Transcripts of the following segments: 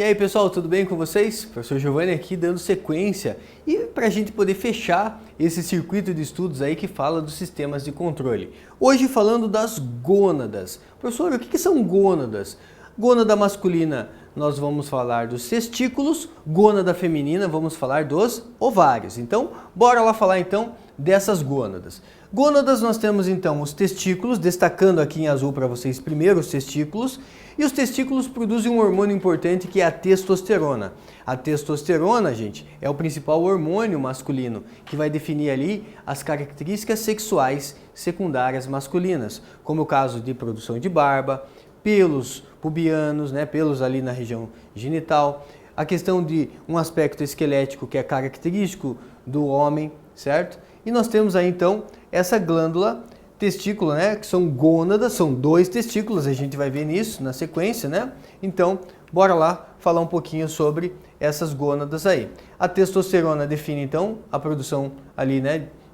E aí pessoal, tudo bem com vocês? Professor Giovanni aqui dando sequência e para a gente poder fechar esse circuito de estudos aí que fala dos sistemas de controle. Hoje falando das gônadas. Professor, o que são gônadas? Gônada masculina, nós vamos falar dos testículos, gônada feminina, vamos falar dos ovários. Então, bora lá falar então dessas gônadas. Gônadas nós temos então os testículos, destacando aqui em azul para vocês primeiro os testículos, e os testículos produzem um hormônio importante que é a testosterona. A testosterona, gente, é o principal hormônio masculino que vai definir ali as características sexuais secundárias masculinas, como o caso de produção de barba, pelos pubianos, pelos ali na região genital, a questão de um aspecto esquelético que é característico do homem, certo? E nós temos aí então essa glândula testículo, que são gônadas, são dois testículos, a gente vai ver nisso na sequência, Então, bora lá falar um pouquinho sobre essas gônadas aí. A testosterona define então a produção ali,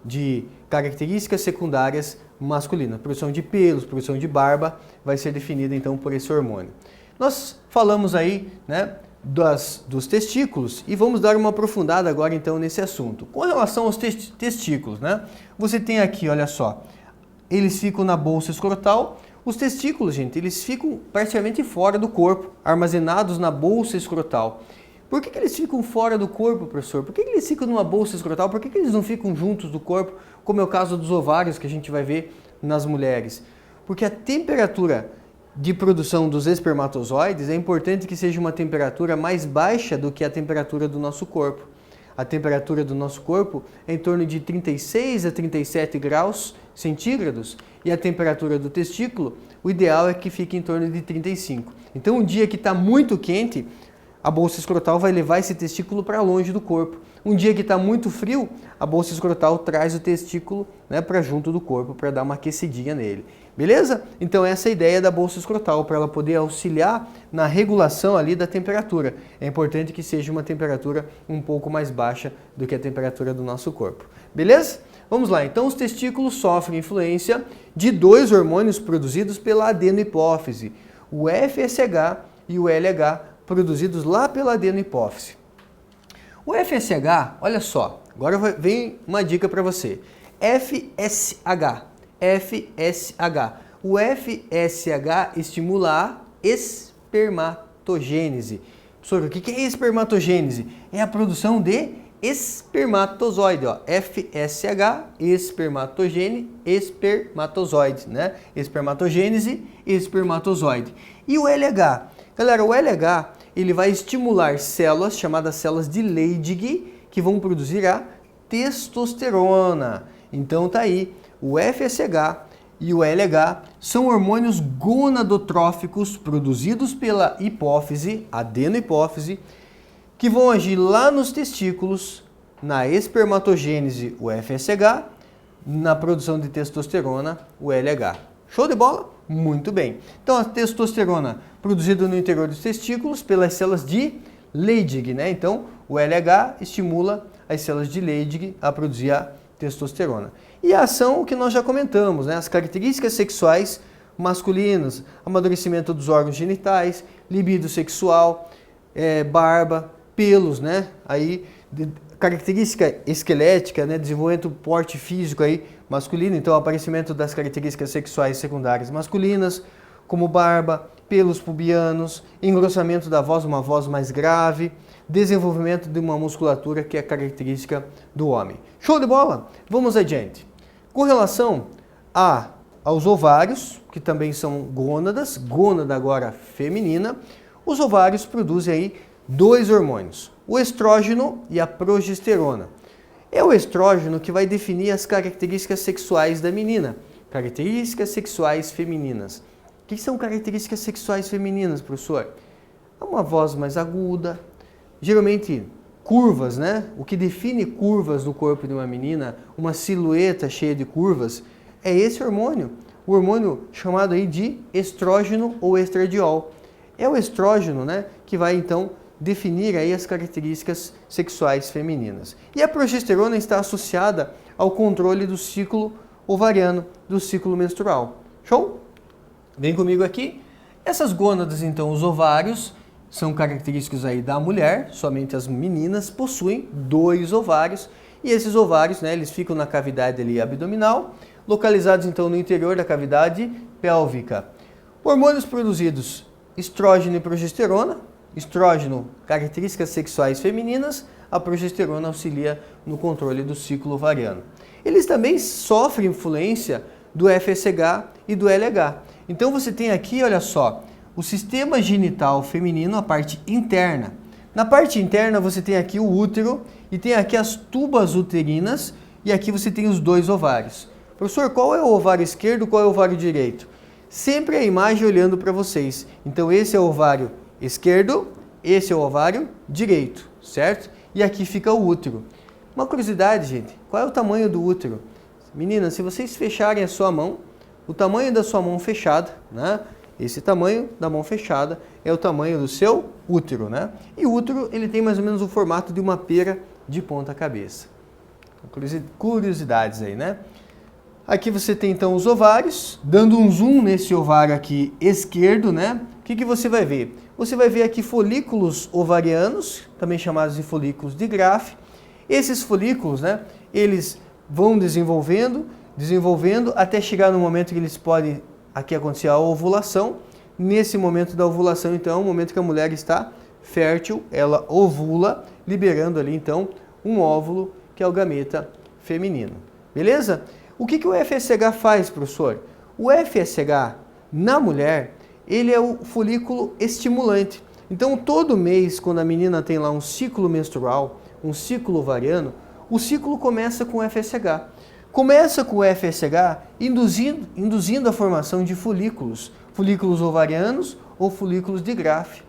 de características secundárias masculinas. Produção de pelos, produção de barba vai ser definida então por esse hormônio. Nós falamos aí, dos testículos e vamos dar uma aprofundada agora então nesse assunto. Com relação aos testículos, você tem aqui, olha só, eles ficam na bolsa escrotal. Os testículos, gente, eles ficam praticamente fora do corpo, armazenados na bolsa escrotal. Por que eles ficam fora do corpo, professor? Por que eles ficam numa bolsa escrotal? Por que eles não ficam juntos do corpo, como é o caso dos ovários que a gente vai ver nas mulheres? Porque a temperatura de produção dos espermatozoides é importante que seja uma temperatura mais baixa do que a temperatura do nosso corpo. A temperatura do nosso corpo é em torno de 36 a 37 graus centígrados e a temperatura do testículo, o ideal é que fique em torno de 35. Então, um dia que está muito quente, a bolsa escrotal vai levar esse testículo para longe do corpo. Um dia que está muito frio, a bolsa escrotal traz o testículo para junto do corpo para dar uma aquecidinha nele. Beleza? Então essa é a ideia da bolsa escrotal, para ela poder auxiliar na regulação ali da temperatura. É importante que seja uma temperatura um pouco mais baixa do que a temperatura do nosso corpo. Beleza? Vamos lá, então os testículos sofrem influência de dois hormônios produzidos pela adenohipófise, o FSH e o LH, produzidos lá pela adenohipófise. O FSH, olha só, agora vem uma dica para você. FSH. O FSH estimula a espermatogênese. Professor, o que é espermatogênese? É a produção de espermatozoide. FSH, espermatozoide, Espermatogênese, espermatozoide. E o LH? Galera, o LH ele vai estimular células chamadas células de Leydig que vão produzir a testosterona. Então tá aí, o FSH e o LH são hormônios gonadotróficos produzidos pela hipófise, adenohipófise, que vão agir lá nos testículos, na espermatogênese, o FSH, na produção de testosterona, o LH. Show de bola? Muito bem. Então a testosterona produzida no interior dos testículos pelas células de Leydig, Então o LH estimula as células de Leydig a produzir a testosterona. E a ação que nós já comentamos, as características sexuais masculinas, amadurecimento dos órgãos genitais, libido sexual, barba, pelos, Aí característica esquelética, desenvolvimento do porte físico aí masculino, então aparecimento das características sexuais secundárias masculinas, como barba, pelos pubianos, engrossamento da voz, uma voz mais grave, desenvolvimento de uma musculatura que é característica do homem. Show de bola? Vamos adiante. Com relação aos ovários, que também são gônadas, gônada agora feminina, os ovários produzem aí dois hormônios, o estrógeno e a progesterona. É o estrógeno que vai definir as características sexuais da menina, características sexuais femininas. O que são características sexuais femininas, professor? É uma voz mais aguda, geralmente curvas, O que define curvas no corpo de uma menina, uma silhueta cheia de curvas, é esse hormônio, o hormônio chamado aí de estrógeno ou estradiol. É o estrógeno, que vai então definir aí as características sexuais femininas. E a progesterona está associada ao controle do ciclo ovariano, do ciclo menstrual. Show? Vem comigo aqui. Essas gônadas, então, os ovários, são característicos aí da mulher, somente as meninas possuem 2 ovários, e esses ovários, né, eles ficam na cavidade ali abdominal, localizados então no interior da cavidade pélvica. Hormônios produzidos: estrógeno e progesterona. Estrógeno, características sexuais femininas, a progesterona auxilia no controle do ciclo ovariano. Eles também sofrem influência do FSH e do LH. Então você tem aqui, olha só, o sistema genital feminino, a parte interna. Na parte interna você tem aqui o útero e tem aqui as tubas uterinas e aqui você tem os 2 ovários. Professor, qual é o ovário esquerdo, qual é o ovário direito? Sempre a imagem olhando para vocês. Então esse é o ovário esquerdo, esse é o ovário direito, certo? E aqui fica o útero. Uma curiosidade, gente, qual é o tamanho do útero? Meninas, se vocês fecharem a sua mão, o tamanho da sua mão fechada, né? Esse tamanho da mão fechada é o tamanho do seu útero, né? E o útero, ele tem mais ou menos o formato de uma pera de ponta cabeça. Curiosidades aí, né? Aqui você tem então os ovários, dando um zoom nesse ovário aqui esquerdo, né? O que você vai ver? Você vai ver aqui folículos ovarianos, também chamados de folículos de Graafi. Esses folículos, né? Eles vão desenvolvendo até chegar no momento que eles podem aqui acontecer a ovulação. Nesse momento da ovulação, então, é o momento que a mulher está fértil, ela ovula, liberando ali então um óvulo que é o gameta feminino. Beleza? O que o FSH faz, professor? O FSH na mulher, ele é o folículo estimulante. Então, todo mês, quando a menina tem lá um ciclo menstrual, um ciclo ovariano, o ciclo começa com o FSH. Começa com o FSH induzindo a formação de folículos ovarianos ou folículos de Graafi.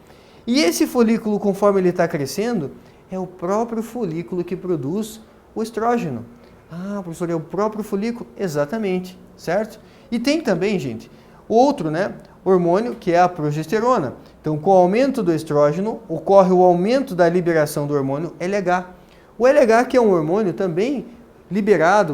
E esse folículo, conforme ele está crescendo, é o próprio folículo que produz o estrógeno. Ah, professor, é o próprio folículo? Exatamente, certo? E tem também, gente, outro, né, hormônio que é a progesterona. Então, com o aumento do estrógeno, ocorre o aumento da liberação do hormônio LH. O LH, que é um hormônio também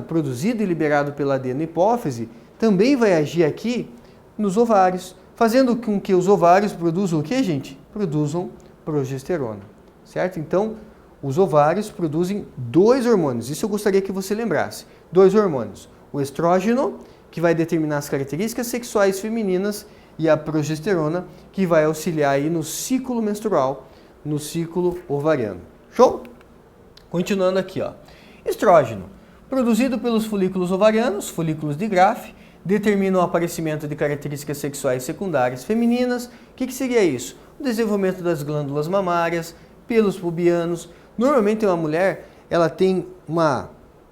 produzido e liberado pela adenohipófise, também vai agir aqui nos ovários, fazendo com que os ovários produzam o que, gente? Produzam progesterona, certo? Então, os ovários produzem 2 hormônios, isso eu gostaria que você lembrasse. 2 hormônios, o estrógeno, que vai determinar as características sexuais femininas, e a progesterona, que vai auxiliar aí no ciclo menstrual, no ciclo ovariano. Show? Continuando aqui, ó. Estrógeno, produzido pelos folículos ovarianos, folículos de Graafi, determina o aparecimento de características sexuais secundárias femininas. O que seria isso? O desenvolvimento das glândulas mamárias, pelos pubianos. Normalmente uma mulher, ela tem uma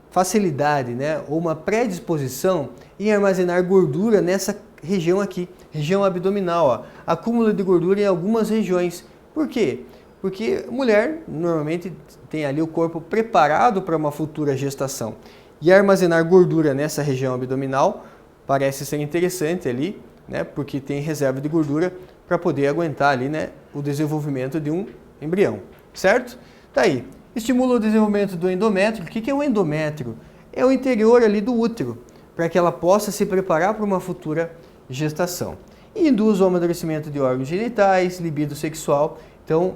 facilidade, né, ou uma predisposição em armazenar gordura nessa região aqui, região abdominal, ó, acúmulo de gordura em algumas regiões. Por quê? Porque mulher normalmente tem ali o corpo preparado para uma futura gestação. E armazenar gordura nessa região abdominal parece ser interessante ali, né, porque tem reserva de gordura para poder aguentar ali, né, o desenvolvimento de um embrião, certo? Tá aí. Estimula o desenvolvimento do endométrio. O que é o endométrio? É o interior ali do útero, para que ela possa se preparar para uma futura gestação. E induz o amadurecimento de órgãos genitais, libido sexual. Então,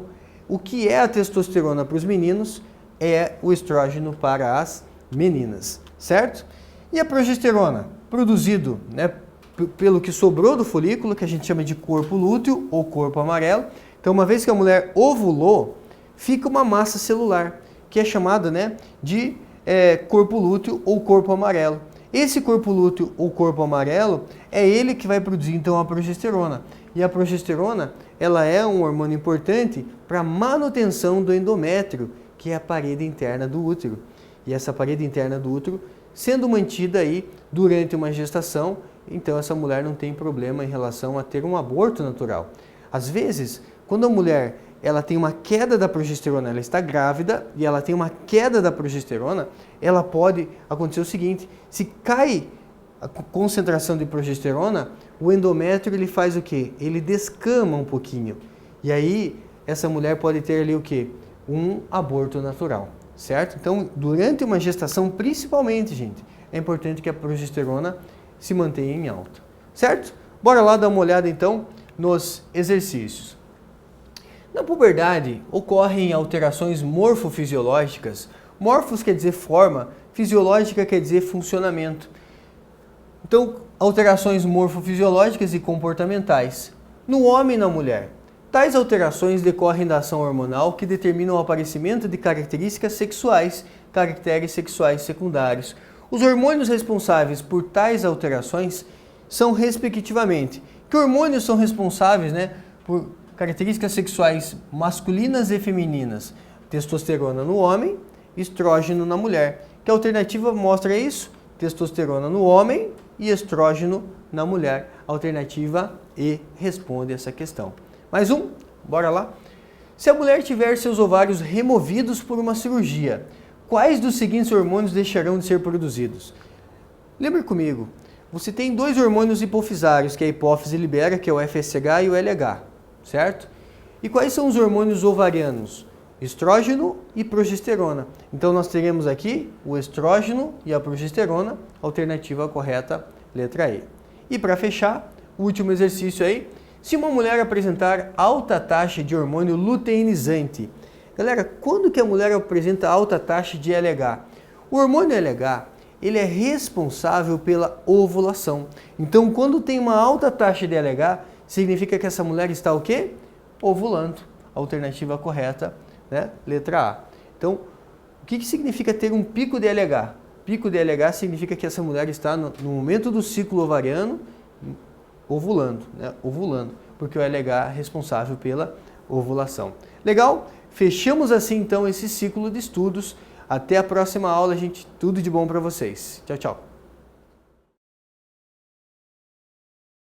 o que é a testosterona para os meninos é o estrógeno para as meninas, certo? E a progesterona, produzido, né, pelo que sobrou do folículo, que a gente chama de corpo lúteo ou corpo amarelo. Então, uma vez que a mulher ovulou, fica uma massa celular, que é chamada, né, de corpo lúteo ou corpo amarelo. Esse corpo lúteo ou corpo amarelo é ele que vai produzir então a progesterona. E a progesterona, ela é um hormônio importante para a manutenção do endométrio, que é a parede interna do útero. E essa parede interna do útero, sendo mantida aí durante uma gestação, então essa mulher não tem problema em relação a ter um aborto natural. Às vezes, quando a mulher ela tem uma queda da progesterona, ela está grávida e ela tem uma queda da progesterona, ela pode acontecer o seguinte: se cai a concentração de progesterona, o endométrio ele faz o quê? Ele descama um pouquinho. E aí essa mulher pode ter ali o quê? Um aborto natural, certo? Então, durante uma gestação, principalmente, gente, é importante que a progesterona se mantenha em alta, certo? Bora lá dar uma olhada então nos exercícios. Na puberdade, ocorrem alterações morfofisiológicas. Morfos quer dizer forma, fisiológica quer dizer funcionamento. Então, alterações morfofisiológicas e comportamentais no homem e na mulher. Tais alterações decorrem da ação hormonal que determina o aparecimento de características sexuais, caracteres sexuais secundários. Os hormônios responsáveis por tais alterações são, respectivamente, que hormônios são responsáveis, por características sexuais masculinas e femininas? Testosterona no homem, estrógeno na mulher. Que alternativa mostra isso? Testosterona no homem e estrógeno na mulher. Alternativa E responde essa questão. Mais um? Bora lá? Se a mulher tiver seus ovários removidos por uma cirurgia, quais dos seguintes hormônios deixarão de ser produzidos? Lembre comigo, você tem dois hormônios hipofisários que a hipófise libera, que é o FSH e o LH, certo? E quais são os hormônios ovarianos? Estrógeno e progesterona. Então nós teremos aqui o estrógeno e a progesterona, alternativa correta, letra E. E para fechar, o último exercício aí, se uma mulher apresentar alta taxa de hormônio luteinizante. Galera, quando que a mulher apresenta alta taxa de LH? O hormônio LH, ele é responsável pela ovulação. Então, quando tem uma alta taxa de LH, significa que essa mulher está o quê? Ovulando. Alternativa correta, letra A. Então, o que significa ter um pico de LH? Pico de LH significa que essa mulher está no momento do ciclo ovariano ovulando, porque o LH é responsável pela ovulação. Legal? Fechamos assim então esse ciclo de estudos. Até a próxima aula, gente. Tudo de bom para vocês. Tchau, tchau.